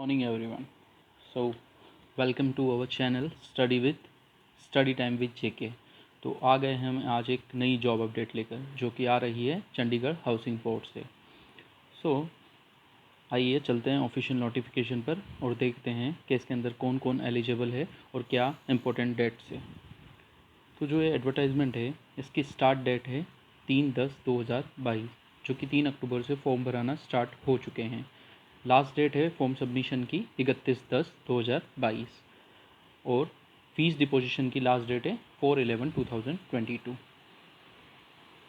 Morning everyone. So welcome to our channel Study Time with JK। तो आ गए हम आज एक नई जॉब अपडेट लेकर जो कि आ रही है चंडीगढ़ हाउसिंग बोर्ड से। सो आइए चलते हैं ऑफिशियल नोटिफिकेशन पर और देखते हैं कि इसके अंदर कौन कौन एलिजिबल है और क्या इम्पोर्टेंट डेट्स है। तो जो ये एडवर्टाइजमेंट है इसकी स्टार्ट डेट है 3/10/2022 जो कि 3 अक्टूबर से फॉर्म भराना स्टार्ट हो चुके हैं। लास्ट डेट है फॉर्म सबमिशन की 31/10/2022 और फीस डिपोजिशन की लास्ट डेट है 4/11/2022।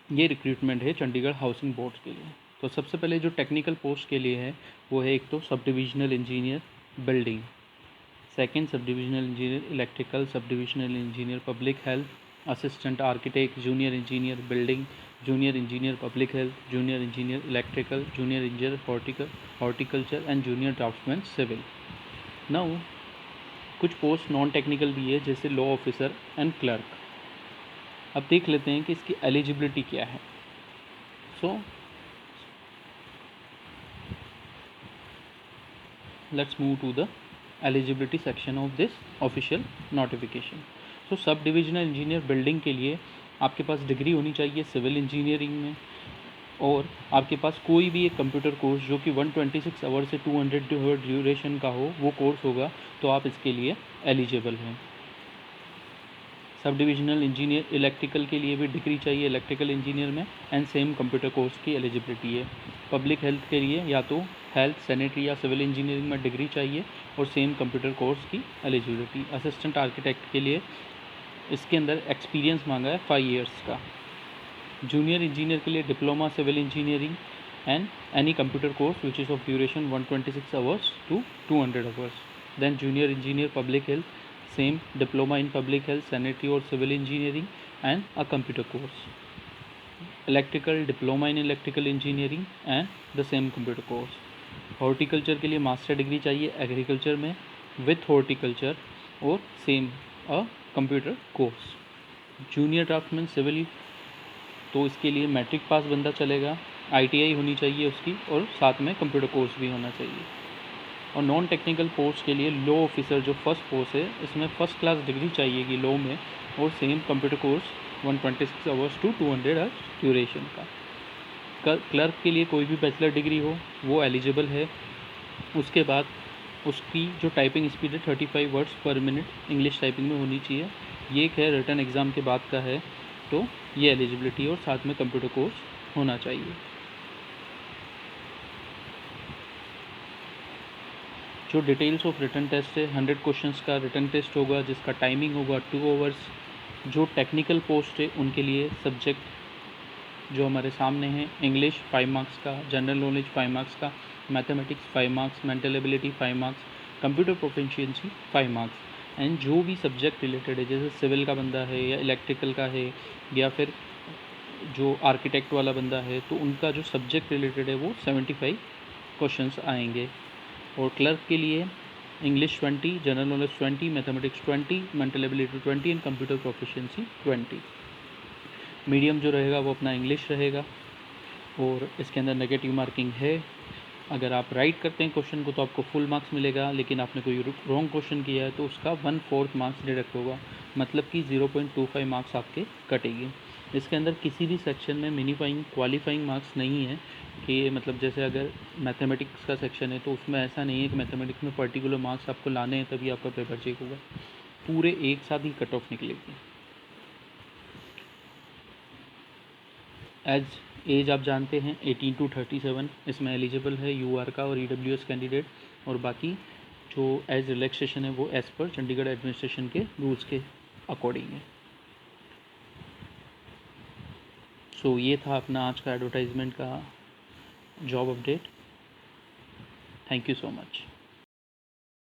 ये रिक्रूटमेंट है चंडीगढ़ हाउसिंग बोर्ड के लिए। तो सबसे पहले जो टेक्निकल पोस्ट के लिए है वो है एक तो sub divisional engineer building, second sub divisional engineer electrical, sub divisional engineer public health, assistant architect, junior engineer building, junior engineer public health, junior engineer electrical, junior engineer horticulture and junior draftsman civil. Now कुछ post non technical भी है जैसे law officer and clerk. अब देख लेते हैं कि इसकी एलिजिबिलिटी क्या है। So let's move to the eligibility section of this official notification. So sub divisional engineer building के लिए आपके पास डिग्री होनी चाहिए सिविल इंजीनियरिंग में और आपके पास कोई भी एक कंप्यूटर कोर्स जो कि 126 आवर से 200 आवर ड्यूरेशन का हो वो कोर्स होगा तो आप इसके लिए एलिजिबल हैं। सब डिविजनल इंजीनियर इलेक्ट्रिकल के लिए भी डिग्री चाहिए इलेक्ट्रिकल इंजीनियर में एंड सेम कंप्यूटर कोर्स की एलिजिबिलिटी है। पब्लिक हेल्थ के लिए या तो हेल्थ सैनिटरी या सिविल इंजीनियरिंग में डिग्री चाहिए और सेम कंप्यूटर कोर्स की एलिजिबिलिटी। असिस्टेंट आर्किटेक्ट के लिए इसके अंदर एक्सपीरियंस मांगा है 5 ईयर्स का। जूनियर इंजीनियर के लिए diploma civil engineering and any computer course which is of duration 126 hours to 200 hours. Then junior engineer public health same diploma in public health, sanitary or civil engineering and a computer course. Electrical diploma in electrical engineering and the same computer course. Horticulture के लिए master degree चाहिए agriculture में with horticulture और same a computer course. Junior draftsman civil तो इसके लिए matric pass बंदा चलेगा, ITI होनी चाहिए उसकी और साथ में कंप्यूटर कोर्स भी होना चाहिए। और नॉन टेक्निकल पोस्ट के लिए लॉ ऑफिसर जो फर्स्ट पोस्ट है इसमें फ़र्स्ट क्लास डिग्री चाहिएगी लॉ में और same computer course 126 hours to 200 hours duration का। क्लर्क के लिए कोई भी बैचलर डिग्री हो वो एलिजिबल है। उसके बाद उसकी जो टाइपिंग स्पीड है 35 वर्ड्स पर मिनट इंग्लिश टाइपिंग में होनी चाहिए। ये एक है रिटन एग्ज़ाम के बाद का है तो ये एलिजिबिलिटी और साथ में कंप्यूटर कोर्स होना चाहिए। जो डिटेल्स ऑफ रिटन टेस्ट है 100 क्वेश्चंस का रिटन टेस्ट होगा जिसका टाइमिंग होगा 2 आवर्स। जो टेक्निकल पोस्ट है उनके लिए सब्जेक्ट जो हमारे सामने हैं इंग्लिश 5 मार्क्स का, जनरल नॉलेज 5 मार्क्स का, mathematics 5 marks, mental ability 5 marks, computer proficiency 5 marks. And जो भी सब्जेक्ट रिलेटेड है जैसे सिविल का बंदा है या इलेक्ट्रिकल का है या फिर जो आर्किटेक्ट वाला बंदा है तो उनका जो सब्जेक्ट रिलेटेड है वो 75 क्वेश्चंस आएंगे। और क्लर्क के लिए English 20, general knowledge 20, mathematics 20, mental ability 20 and computer proficiency 20। Medium जो रहेगा वो अपना इंग्लिश रहेगा और इसके अंदर नेगेटिव मार्किंग है। अगर आप राइट करते हैं क्वेश्चन को तो आपको फुल मार्क्स मिलेगा, लेकिन आपने कोई रॉन्ग क्वेश्चन किया है तो उसका 1/4 मार्क्स डिडक्ट होगा, मतलब कि 0.25 मार्क्स आपके कटेंगे। इसके अंदर किसी भी सेक्शन में मिनिफाइंग क्वालिफाइंग मार्क्स नहीं है कि मतलब जैसे अगर मैथमेटिक्स का सेक्शन है तो उसमें ऐसा नहीं है कि मैथमेटिक्स में पर्टिकुलर मार्क्स आपको लाने हैं तभी आपका पेपर चेक होगा, पूरे एक साथ ही कट ऑफ निकलेगी। एज आप जानते हैं 18 to 37 इसमें एलिजिबल है UR का और EWS कैंडिडेट, और बाकी जो एज रिलैक्सेशन है वो एज़ पर चंडीगढ़ एडमिनिस्ट्रेशन के रूल्स के अकॉर्डिंग है। सो ये था अपना आज का एडवर्टाइजमेंट का job update. Thank you so much.